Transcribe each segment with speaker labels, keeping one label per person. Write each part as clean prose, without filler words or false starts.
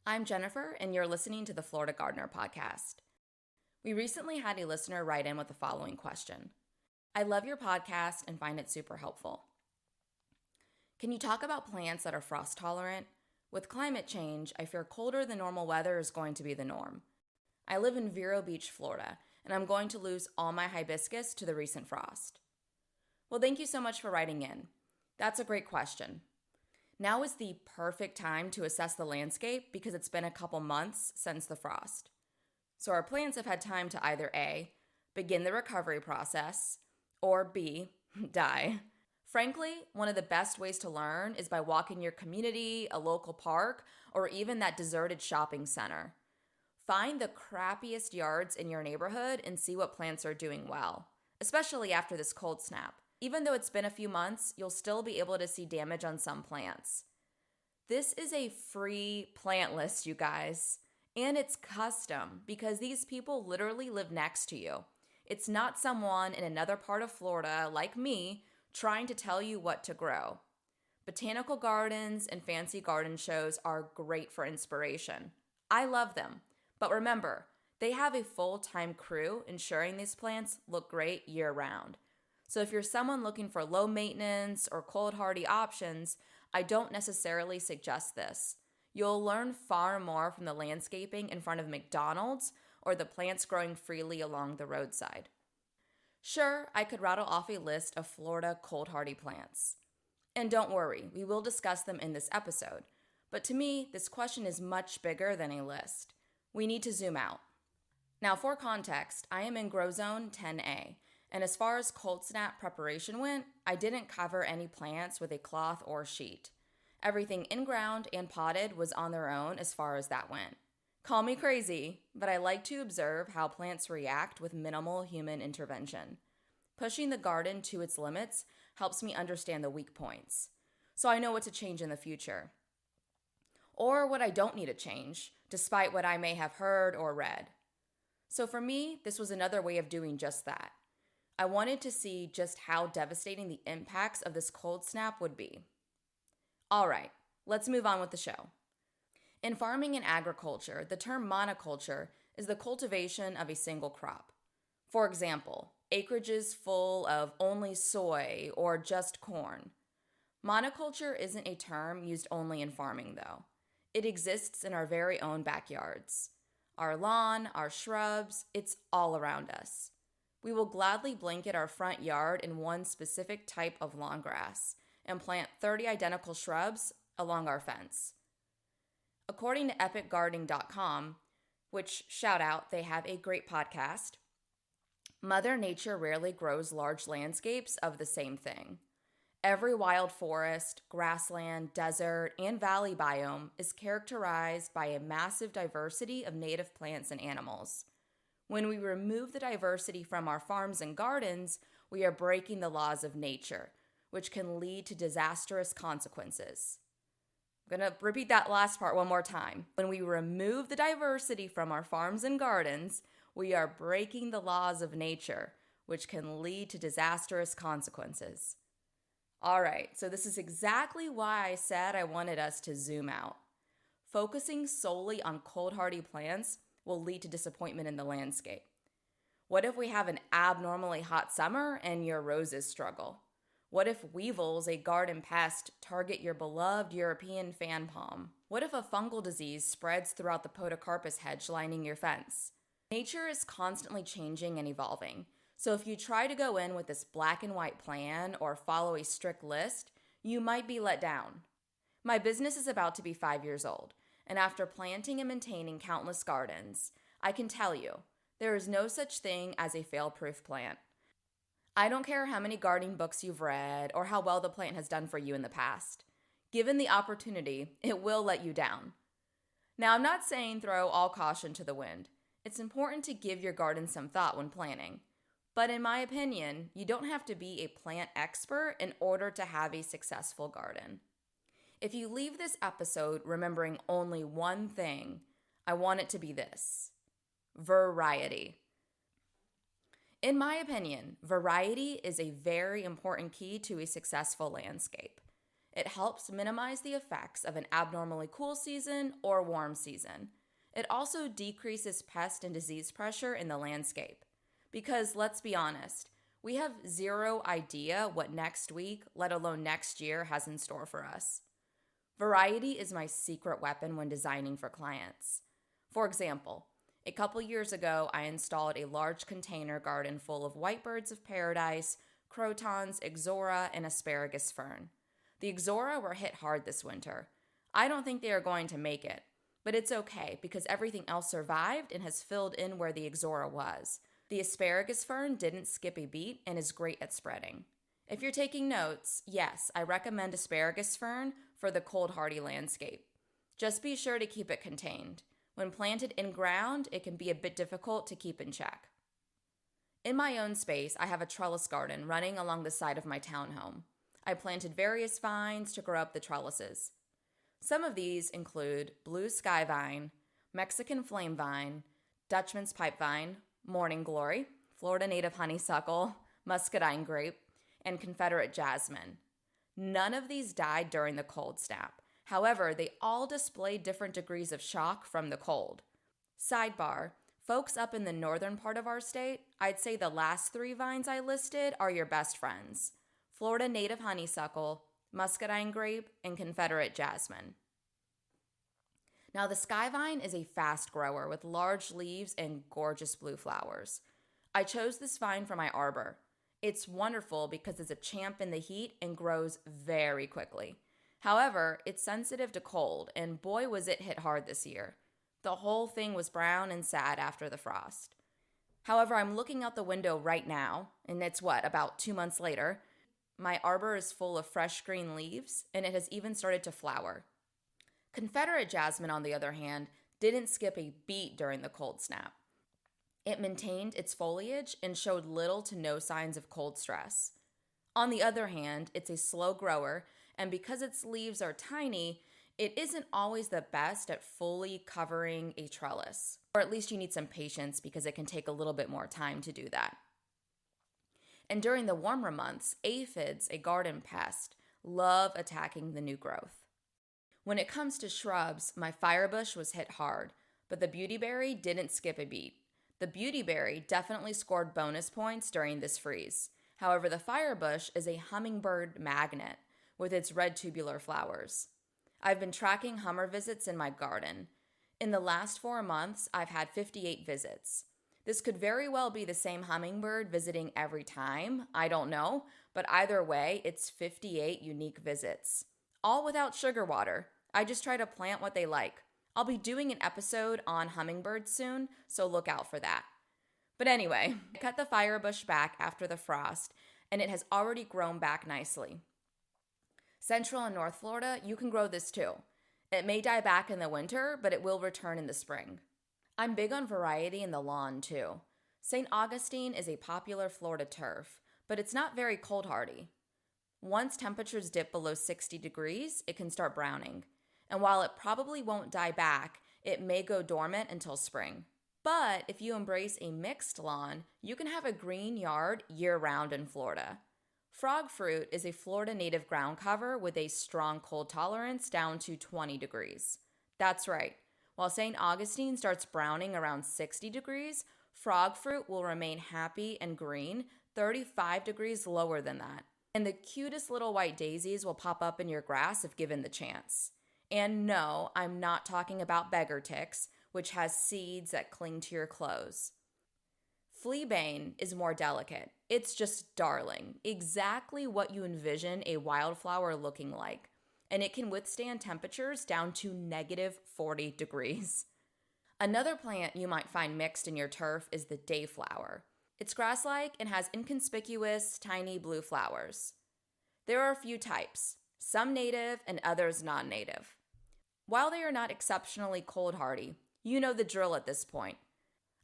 Speaker 1: I'm Jennifer, and you're listening to the Florida Gardener podcast. We recently had a listener write in with the following question. I love your podcast and find it super helpful. Can you talk about plants that are frost tolerant? With climate change, I fear colder than normal weather is going to be the norm. I live in Vero Beach, Florida, and I'm going to lose all my hibiscus to the recent frost. Well, thank you so much for writing in. That's a great question. Now is the perfect time to assess the landscape because it's been a couple months since the frost. So our plants have had time to either A, begin the recovery process, or B, die. Frankly, one of the best ways to learn is by walking your community, a local park, or even that deserted shopping center. Find the crappiest yards in your neighborhood and see what plants are doing well, especially after this cold snap. Even though it's been a few months, you'll still be able to see damage on some plants. This is a free plant list, you guys. And it's custom because these people literally live next to you. It's not someone in another part of Florida, like me, trying to tell you what to grow. Botanical gardens and fancy garden shows are great for inspiration. I love them. But remember, they have a full-time crew ensuring these plants look great year-round. So if you're someone looking for low maintenance or cold hardy options, I don't necessarily suggest this. You'll learn far more from the landscaping in front of McDonald's or the plants growing freely along the roadside. Sure, I could rattle off a list of Florida cold hardy plants. And don't worry, we will discuss them in this episode. But to me, this question is much bigger than a list. We need to zoom out. Now for context, I am in Grow Zone 10A. And as far as cold snap preparation went, I didn't cover any plants with a cloth or sheet. Everything in-ground and potted was on their own as far as that went. Call me crazy, but I like to observe how plants react with minimal human intervention. Pushing the garden to its limits helps me understand the weak points, so I know what to change in the future. Or what I don't need to change, despite what I may have heard or read. So for me, this was another way of doing just that. I wanted to see just how devastating the impacts of this cold snap would be. All right, let's move on with the show. In farming and agriculture, the term monoculture is the cultivation of a single crop. For example, acreages full of only soy or just corn. Monoculture isn't a term used only in farming, though. It exists in our very own backyards. Our lawn, our shrubs, it's all around us. We will gladly blanket our front yard in one specific type of lawn grass and plant 30 identical shrubs along our fence. According to epicgardening.com, which, shout out, they have a great podcast, Mother Nature rarely grows large landscapes of the same thing. Every wild forest, grassland, desert, and valley biome is characterized by a massive diversity of native plants and animals. When we remove the diversity from our farms and gardens, we are breaking the laws of nature, which can lead to disastrous consequences. I'm going to repeat that last part one more time. When we remove the diversity from our farms and gardens, we are breaking the laws of nature, which can lead to disastrous consequences. All right, so this is exactly why I said I wanted us to zoom out. Focusing solely on cold hardy plants will lead to disappointment in the landscape. What if we have an abnormally hot summer and your roses struggle? What if weevils, a garden pest, target your beloved European fan palm? What if a fungal disease spreads throughout the podocarpus hedge lining your fence? Nature is constantly changing and evolving, so if you try to go in with this black and white plan or follow a strict list, you might be let down. My business is about to be 5 years old. And after planting and maintaining countless gardens, I can tell you, there is no such thing as a fail-proof plant. I don't care how many gardening books you've read or how well the plant has done for you in the past. Given the opportunity, it will let you down. Now, I'm not saying throw all caution to the wind. It's important to give your garden some thought when planning. But in my opinion, you don't have to be a plant expert in order to have a successful garden. If you leave this episode remembering only one thing, I want it to be this: variety. In my opinion, variety is a very important key to a successful landscape. It helps minimize the effects of an abnormally cool season or warm season. It also decreases pest and disease pressure in the landscape. Because let's be honest, we have zero idea what next week, let alone next year, has in store for us. Variety is my secret weapon when designing for clients. For example, a couple years ago, I installed a large container garden full of whitebirds of paradise, crotons, ixora, and asparagus fern. The ixora were hit hard this winter. I don't think they are going to make it, but it's okay because everything else survived and has filled in where the ixora was. The asparagus fern didn't skip a beat and is great at spreading. If you're taking notes, yes, I recommend asparagus fern for the cold hardy landscape. Just be sure to keep it contained. When planted in ground, it can be a bit difficult to keep in check. In my own space, I have a trellis garden running along the side of my townhome. I planted various vines to grow up the trellises. Some of these include blue sky vine, Mexican flame vine, Dutchman's pipe vine, morning glory, Florida native honeysuckle, Muscadine grape, and Confederate jasmine. None of these died during the cold snap. However, they all displayed different degrees of shock from the cold. Sidebar, folks up in the northern part of our state, I'd say the last 3 vines I listed are your best friends. Florida native honeysuckle, Muscadine grape, and Confederate jasmine. Now, the sky vine is a fast grower with large leaves and gorgeous blue flowers. I chose this vine for my arbor. It's wonderful because it's a champ in the heat and grows very quickly. However, it's sensitive to cold, and boy was it hit hard this year. The whole thing was brown and sad after the frost. However, I'm looking out the window right now, and it's about 2 months later. My arbor is full of fresh green leaves, and it has even started to flower. Confederate jasmine, on the other hand, didn't skip a beat during the cold snap. It maintained its foliage and showed little to no signs of cold stress. On the other hand, it's a slow grower, and because its leaves are tiny, it isn't always the best at fully covering a trellis. Or at least you need some patience because it can take a little bit more time to do that. And during the warmer months, aphids, a garden pest, love attacking the new growth. When it comes to shrubs, my Firebush was hit hard, but the Beautyberry didn't skip a beat. The Beautyberry definitely scored bonus points during this freeze. However, the Firebush is a hummingbird magnet with its red tubular flowers. I've been tracking hummer visits in my garden. In the last 4 months, I've had 58 visits. This could very well be the same hummingbird visiting every time, I don't know, but either way, it's 58 unique visits. All without sugar water. I just try to plant what they like. I'll be doing an episode on hummingbirds soon, so look out for that. But anyway, I cut the Firebush back after the frost, and it has already grown back nicely. Central and North Florida, you can grow this too. It may die back in the winter, but it will return in the spring. I'm big on variety in the lawn too. St. Augustine is a popular Florida turf, but it's not very cold hardy. Once temperatures dip below 60 degrees, it can start browning. And while it probably won't die back, it may go dormant until spring. But if you embrace a mixed lawn, you can have a green yard year-round in Florida. Frog fruit is a Florida native ground cover with a strong cold tolerance down to 20 degrees. That's right. While St. Augustine starts browning around 60 degrees, frog fruit will remain happy and green 35 degrees lower than that. And the cutest little white daisies will pop up in your grass if given the chance. And no, I'm not talking about beggar ticks, which has seeds that cling to your clothes. Fleabane is more delicate. It's just darling, exactly what you envision a wildflower looking like. And it can withstand temperatures down to -40 degrees. Another plant you might find mixed in your turf is the dayflower. It's grass-like and has inconspicuous, tiny blue flowers. There are a few types, some native and others non-native. While they are not exceptionally cold hardy, you know the drill at this point.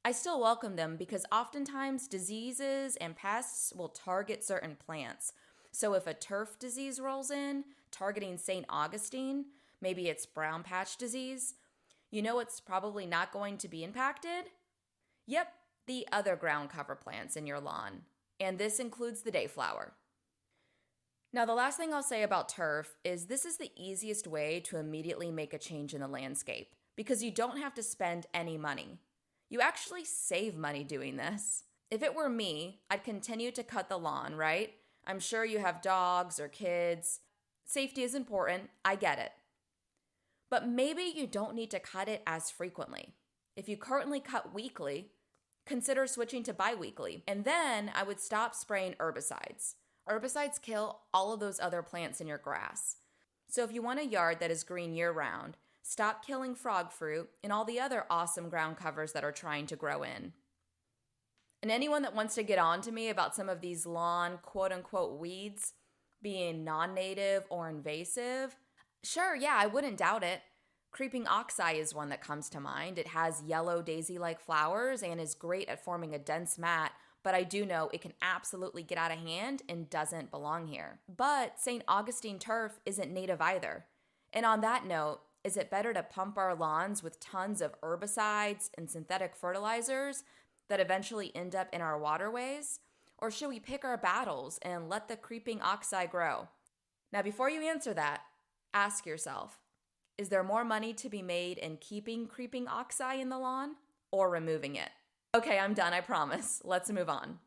Speaker 1: I still welcome them because oftentimes diseases and pests will target certain plants. So if a turf disease rolls in, targeting St. Augustine, maybe it's brown patch disease, you know it's probably not going to be impacted? Yep, the other ground cover plants in your lawn. And this includes the dayflower. Now, the last thing I'll say about turf is this is the easiest way to immediately make a change in the landscape because you don't have to spend any money. You actually save money doing this. If it were me, I'd continue to cut the lawn, right? I'm sure you have dogs or kids. Safety is important, I get it. But maybe you don't need to cut it as frequently. If you currently cut weekly, consider switching to bi-weekly. And then I would stop spraying herbicides. Herbicides kill all of those other plants in your grass. So if you want a yard that is green year-round, stop killing frog fruit and all the other awesome ground covers that are trying to grow in. And anyone that wants to get on to me about some of these lawn quote-unquote weeds being non-native or invasive, sure, yeah, I wouldn't doubt it. Creeping oxeye is one that comes to mind. It has yellow daisy-like flowers and is great at forming a dense mat, but I do know it can absolutely get out of hand and doesn't belong here. But St. Augustine turf isn't native either. And on that note, is it better to pump our lawns with tons of herbicides and synthetic fertilizers that eventually end up in our waterways? Or should we pick our battles and let the creeping oxeye grow? Now, before you answer that, ask yourself, is there more money to be made in keeping creeping oxeye in the lawn or removing it? Okay, I'm done, I promise. Let's move on.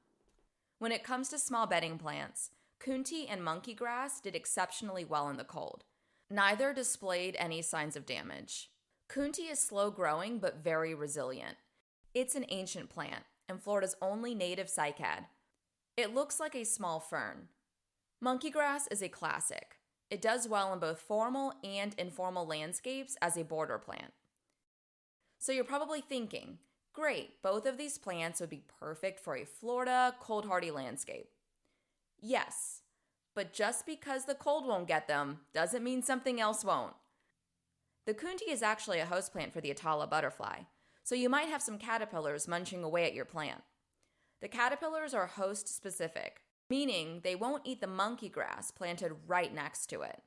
Speaker 1: When it comes to small bedding plants, coontie and monkey grass did exceptionally well in the cold. Neither displayed any signs of damage. Coontie is slow growing but very resilient. It's an ancient plant and Florida's only native cycad. It looks like a small fern. Monkey grass is a classic. It does well in both formal and informal landscapes as a border plant. So you're probably thinking, great, both of these plants would be perfect for a Florida cold hardy landscape. Yes, but just because the cold won't get them doesn't mean something else won't. The coontie is actually a host plant for the Atala butterfly, so you might have some caterpillars munching away at your plant. The caterpillars are host specific, meaning they won't eat the monkey grass planted right next to it.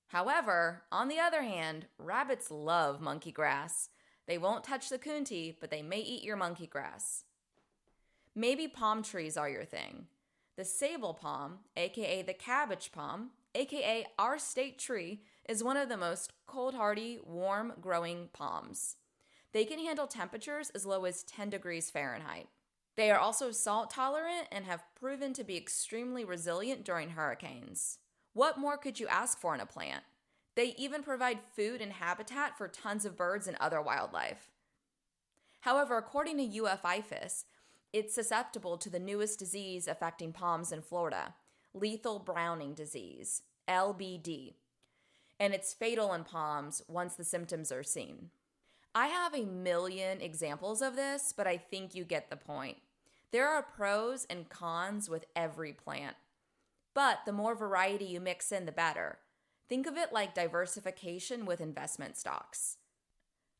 Speaker 1: However, on the other hand, rabbits love monkey grass. They won't touch the coontie, but they may eat your monkey grass. Maybe palm trees are your thing. The sable palm, aka the cabbage palm, aka our state tree, is one of the most cold-hardy, warm-growing palms. They can handle temperatures as low as 10 degrees Fahrenheit. They are also salt-tolerant and have proven to be extremely resilient during hurricanes. What more could you ask for in a plant? They even provide food and habitat for tons of birds and other wildlife. However, according to UFIFIS, it's susceptible to the newest disease affecting palms in Florida, lethal browning disease, LBD, and it's fatal in palms once the symptoms are seen. I have a million examples of this, but I think you get the point. There are pros and cons with every plant, but the more variety you mix in, the better. Think of it like diversification with investment stocks.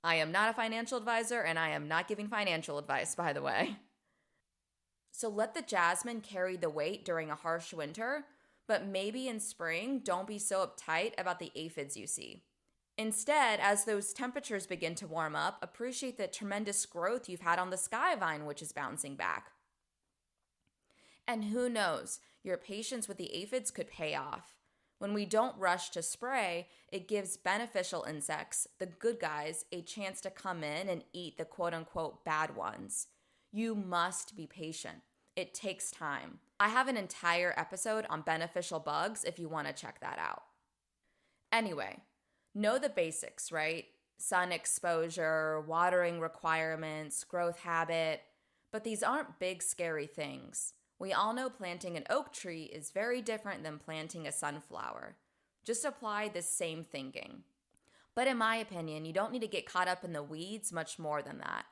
Speaker 1: I am not a financial advisor, and I am not giving financial advice, by the way. So let the jasmine carry the weight during a harsh winter, but maybe in spring, don't be so uptight about the aphids you see. Instead, as those temperatures begin to warm up, appreciate the tremendous growth you've had on the sky vine, which is bouncing back. And who knows, your patience with the aphids could pay off. When we don't rush to spray, it gives beneficial insects, the good guys, a chance to come in and eat the quote-unquote bad ones. You must be patient. It takes time. I have an entire episode on beneficial bugs if you want to check that out. Anyway, know the basics, right? Sun exposure, watering requirements, growth habit, but these aren't big, scary things. We all know planting an oak tree is very different than planting a sunflower. Just apply the same thinking. But in my opinion, you don't need to get caught up in the weeds much more than that.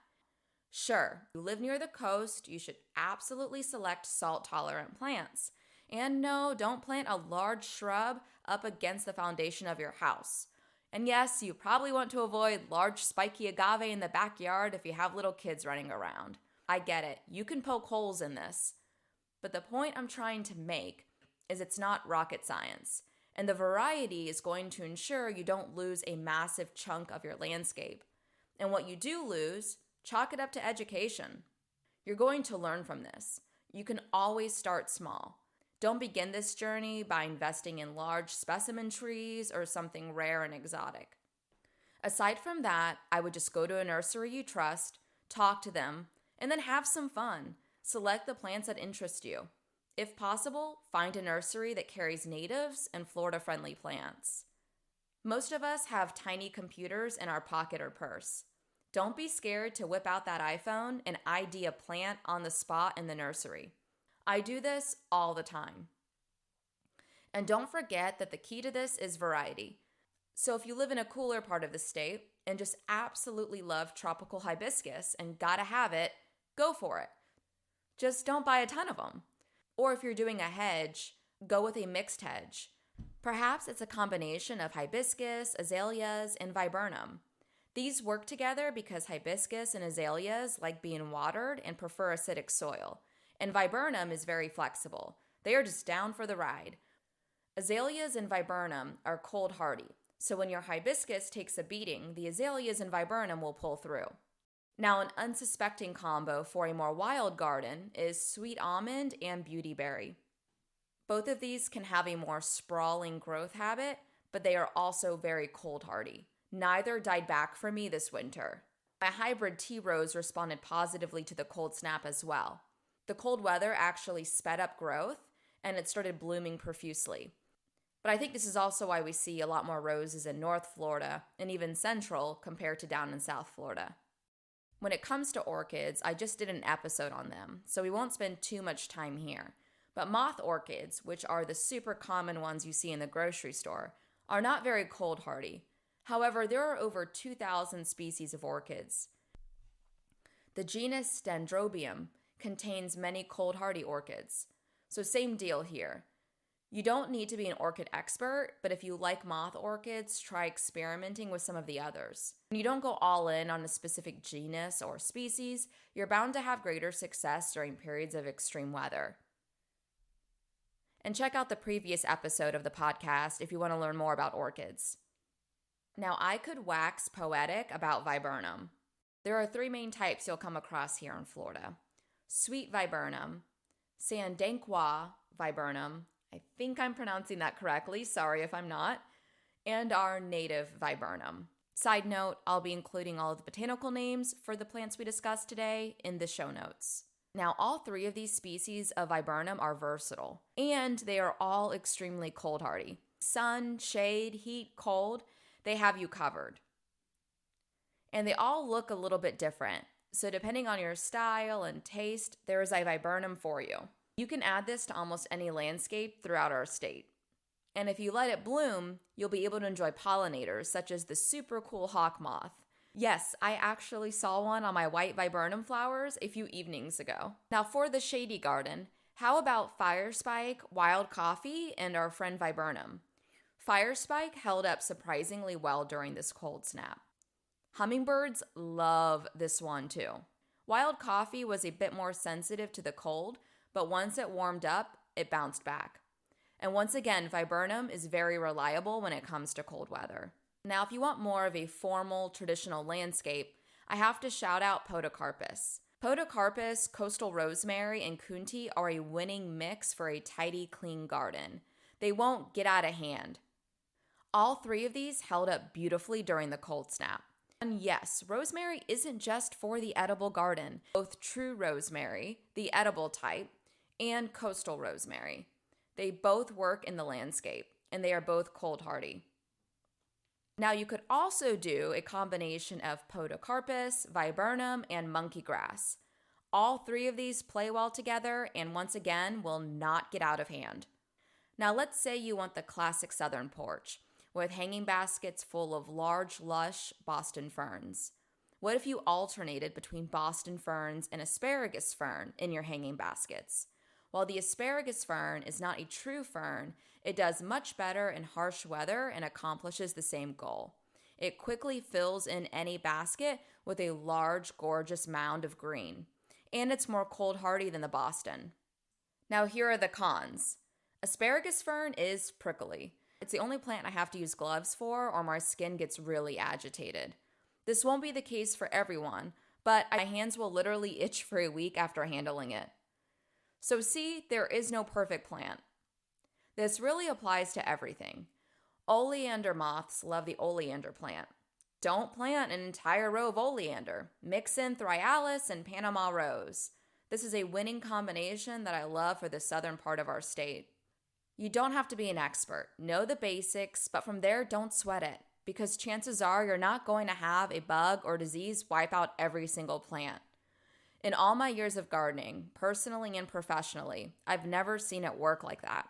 Speaker 1: Sure, you live near the coast, you should absolutely select salt-tolerant plants. And no, don't plant a large shrub up against the foundation of your house. And yes, you probably want to avoid large spiky agave in the backyard if you have little kids running around. I get it, you can poke holes in this. But the point I'm trying to make is it's not rocket science. And the variety is going to ensure you don't lose a massive chunk of your landscape. And what you do lose, chalk it up to education. You're going to learn from this. You can always start small. Don't begin this journey by investing in large specimen trees or something rare and exotic. Aside from that, I would just go to a nursery you trust, talk to them, and then have some fun. Select the plants that interest you. If possible, find a nursery that carries natives and Florida-friendly plants. Most of us have tiny computers in our pocket or purse. Don't be scared to whip out that iPhone and ID a plant on the spot in the nursery. I do this all the time. And don't forget that the key to this is variety. So if you live in a cooler part of the state and just absolutely love tropical hibiscus and gotta have it, go for it. Just don't buy a ton of them. Or if you're doing a hedge, go with a mixed hedge. Perhaps it's a combination of hibiscus, azaleas, and viburnum. These work together because hibiscus and azaleas like being watered and prefer acidic soil. And viburnum is very flexible. They are just down for the ride. Azaleas and viburnum are cold hardy, so when your hibiscus takes a beating, the azaleas and viburnum will pull through. Now, an unsuspecting combo for a more wild garden is sweet almond and beautyberry. Both of these can have a more sprawling growth habit, but they are also very cold hardy. Neither died back for me this winter. My hybrid tea rose responded positively to the cold snap as well. The cold weather actually sped up growth, and it started blooming profusely. But I think this is also why we see a lot more roses in North Florida and even Central compared to down in South Florida. When it comes to orchids, I just did an episode on them, so we won't spend too much time here. But moth orchids, which are the super common ones you see in the grocery store, are not very cold hardy. However, there are over 2,000 species of orchids. The genus Dendrobium contains many cold hardy orchids. So same deal here. You don't need to be an orchid expert, but if you like moth orchids, try experimenting with some of the others. When you don't go all in on a specific genus or species, you're bound to have greater success during periods of extreme weather. And check out the previous episode of the podcast if you want to learn more about orchids. Now, I could wax poetic about viburnum. There are 3 main types you'll come across here in Florida. Sweet viburnum, Sandanqua viburnum, I think I'm pronouncing that correctly, sorry if I'm not, and our native viburnum. Side note, I'll be including all of the botanical names for the plants we discussed today in the show notes. Now, all 3 of these species of viburnum are versatile, and they are all extremely cold hardy. Sun, shade, heat, cold, they have you covered. And they all look a little bit different, so depending on your style and taste, there is a viburnum for you. You can add this to almost any landscape throughout our state. And if you let it bloom, you'll be able to enjoy pollinators such as the super cool hawk moth. Yes, I actually saw one on my white viburnum flowers a few evenings ago. Now for the shady garden, how about Firespike, wild coffee, and our friend viburnum? Firespike held up surprisingly well during this cold snap. Hummingbirds love this one too. Wild coffee was a bit more sensitive to the cold, but once it warmed up, it bounced back. And once again, viburnum is very reliable when it comes to cold weather. Now, if you want more of a formal, traditional landscape, I have to shout out Podocarpus. Podocarpus, coastal rosemary, and kunti are a winning mix for a tidy, clean garden. They won't get out of hand. All 3 of these held up beautifully during the cold snap. And yes, rosemary isn't just for the edible garden. Both true rosemary, the edible type, and coastal rosemary. They both work in the landscape, and they are both cold hardy. Now you could also do a combination of Podocarpus, viburnum, and monkey grass. All 3 of these play well together and once again will not get out of hand. Now let's say you want the classic southern porch with hanging baskets full of large, lush Boston ferns. What if you alternated between Boston ferns and asparagus fern in your hanging baskets? While the asparagus fern is not a true fern, it does much better in harsh weather and accomplishes the same goal. It quickly fills in any basket with a large, gorgeous mound of green. And it's more cold hardy than the Boston. Now here are the cons. Asparagus fern is prickly. It's the only plant I have to use gloves for or my skin gets really agitated. This won't be the case for everyone, but my hands will literally itch for a week after handling it. So see, there is no perfect plant. This really applies to everything. Oleander moths love the oleander plant. Don't plant an entire row of oleander. Mix in thryallis and Panama rose. This is a winning combination that I love for the southern part of our state. You don't have to be an expert. Know the basics, but from there, don't sweat it, because chances are you're not going to have a bug or disease wipe out every single plant. In all my years of gardening, personally and professionally, I've never seen it work like that.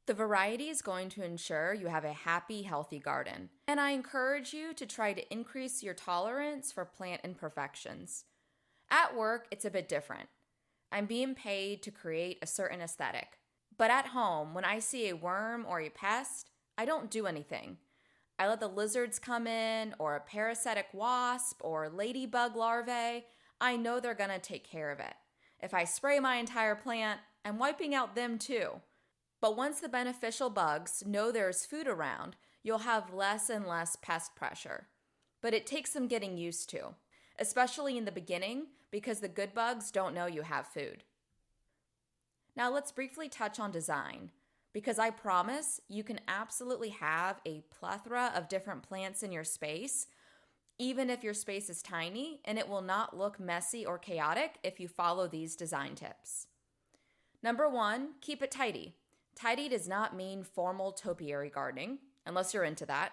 Speaker 1: The variety is going to ensure you have a happy, healthy garden, and I encourage you to try to increase your tolerance for plant imperfections. At work, it's a bit different. I'm being paid to create a certain aesthetic. But at home, when I see a worm or a pest, I don't do anything. I let the lizards come in, or a parasitic wasp, or ladybug larvae. I know they're going to take care of it. If I spray my entire plant, I'm wiping out them too. But once the beneficial bugs know there's food around, you'll have less and less pest pressure. But it takes some getting used to, especially in the beginning, because the good bugs don't know you have food. Now let's briefly touch on design, because I promise you can absolutely have a plethora of different plants in your space, even if your space is tiny, and it will not look messy or chaotic if you follow these design tips. Number 1, keep it tidy. Tidy does not mean formal topiary gardening, unless you're into that.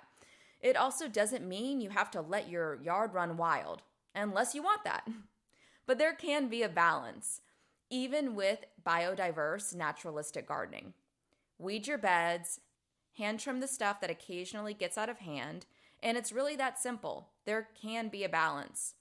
Speaker 1: It also doesn't mean you have to let your yard run wild, unless you want that. But there can be a balance, even with biodiverse naturalistic gardening. Weed your beds, hand trim the stuff that occasionally gets out of hand, and it's really that simple. There can be a balance.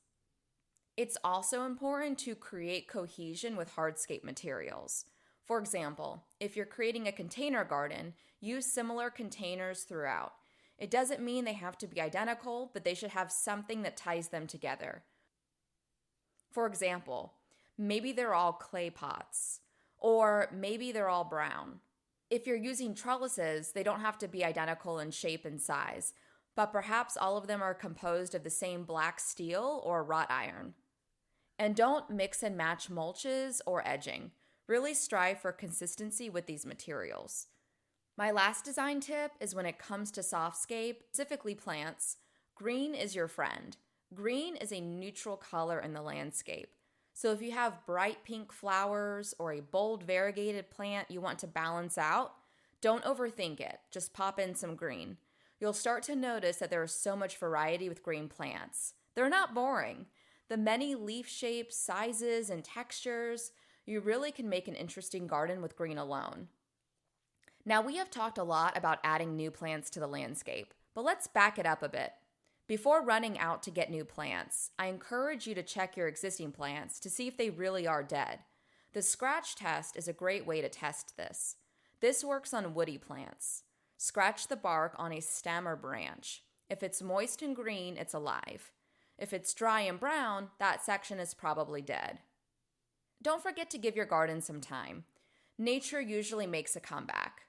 Speaker 1: It's also important to create cohesion with hardscape materials. For example, if you're creating a container garden, use similar containers throughout. It doesn't mean they have to be identical, but they should have something that ties them together. For example, maybe they're all clay pots, or maybe they're all brown. If you're using trellises, they don't have to be identical in shape and size, but perhaps all of them are composed of the same black steel or wrought iron. And don't mix and match mulches or edging. Really strive for consistency with these materials. My last design tip is when it comes to softscape, specifically plants, green is your friend. Green is a neutral color in the landscape. So if you have bright pink flowers or a bold variegated plant you want to balance out, don't overthink it. Just pop in some green. You'll start to notice that there is so much variety with green plants. They're not boring. The many leaf shapes, sizes, and textures, you really can make an interesting garden with green alone. Now, we have talked a lot about adding new plants to the landscape, but let's back it up a bit. Before running out to get new plants, I encourage you to check your existing plants to see if they really are dead. The scratch test is a great way to test this. This works on woody plants. Scratch the bark on a stem or branch. If it's moist and green, it's alive. If it's dry and brown, that section is probably dead. Don't forget to give your garden some time. Nature usually makes a comeback.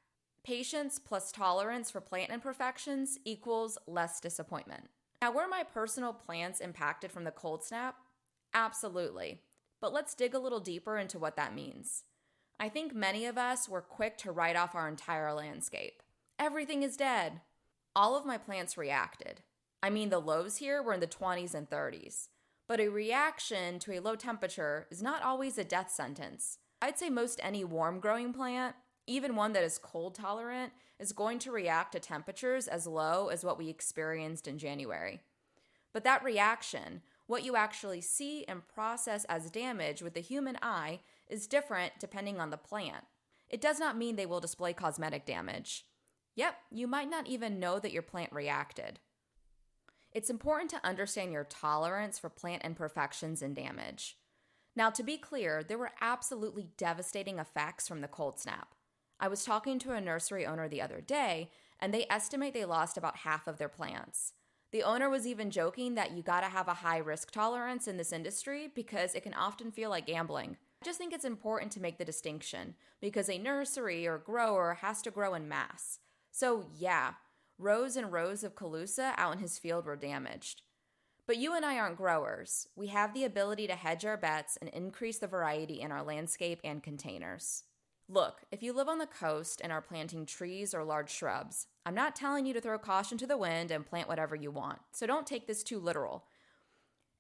Speaker 1: Patience plus tolerance for plant imperfections equals less disappointment. Now, were my personal plants impacted from the cold snap? Absolutely. But let's dig a little deeper into what that means. I think many of us were quick to write off our entire landscape. Everything is dead. All of my plants reacted. I mean, the lows here were in the 20s and 30s. But a reaction to a low temperature is not always a death sentence. I'd say most any warm-growing plant, even one that is cold tolerant, is going to react to temperatures as low as what we experienced in January. But that reaction, what you actually see and process as damage with the human eye, is different depending on the plant. It does not mean they will display cosmetic damage. Yep, you might not even know that your plant reacted. It's important to understand your tolerance for plant imperfections and damage. Now, to be clear, there were absolutely devastating effects from the cold snap. I was talking to a nursery owner the other day, and they estimate they lost about half of their plants. The owner was even joking that you gotta have a high risk tolerance in this industry because it can often feel like gambling. I just think it's important to make the distinction because a nursery or grower has to grow in mass. So yeah, rows and rows of Calusa out in his field were damaged. But you and I aren't growers. We have the ability to hedge our bets and increase the variety in our landscape and containers. Look, if you live on the coast and are planting trees or large shrubs, I'm not telling you to throw caution to the wind and plant whatever you want, so don't take this too literal.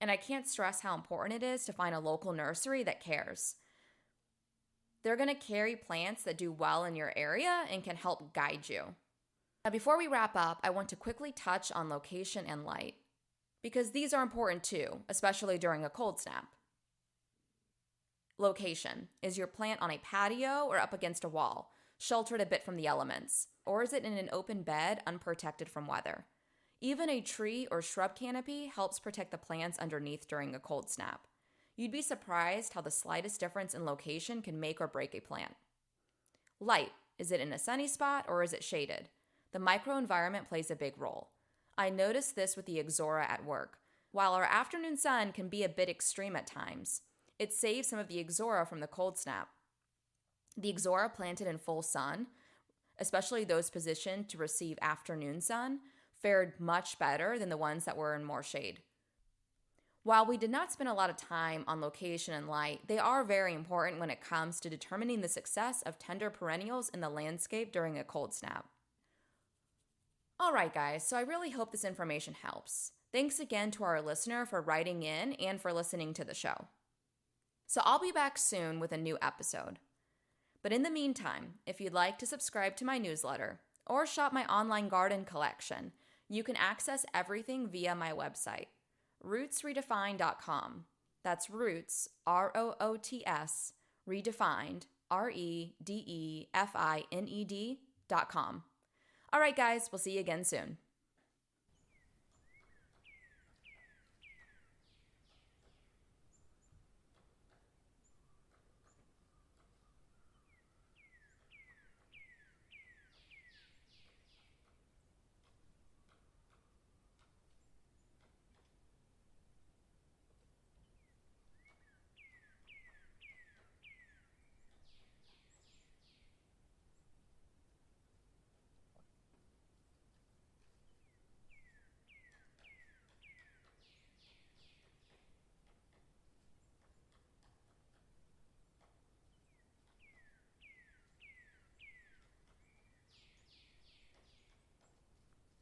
Speaker 1: And I can't stress how important it is to find a local nursery that cares. They're going to carry plants that do well in your area and can help guide you. Now, before we wrap up, I want to quickly touch on location and light, because these are important too, especially during a cold snap. Location. Is your plant on a patio or up against a wall, sheltered a bit from the elements? Or is it in an open bed, unprotected from weather? Even a tree or shrub canopy helps protect the plants underneath during a cold snap. You'd be surprised how the slightest difference in location can make or break a plant. Light. Is it in a sunny spot or is it shaded? The microenvironment plays a big role. I noticed this with the Ixora at work. While our afternoon sun can be a bit extreme at times, it saves some of the Ixora from the cold snap. The Ixora planted in full sun, especially those positioned to receive afternoon sun, fared much better than the ones that were in more shade. While we did not spend a lot of time on location and light, they are very important when it comes to determining the success of tender perennials in the landscape during a cold snap. Alright guys, so I really hope this information helps. Thanks again to our listener for writing in and for listening to the show. So I'll be back soon with a new episode. But in the meantime, if you'd like to subscribe to my newsletter or shop my online garden collection, you can access everything via my website, rootsredefined.com. That's roots, R-O-O-T-S, redefined, R-E-D-E-F-I-N-E-D.com. All right, guys, we'll see you again soon.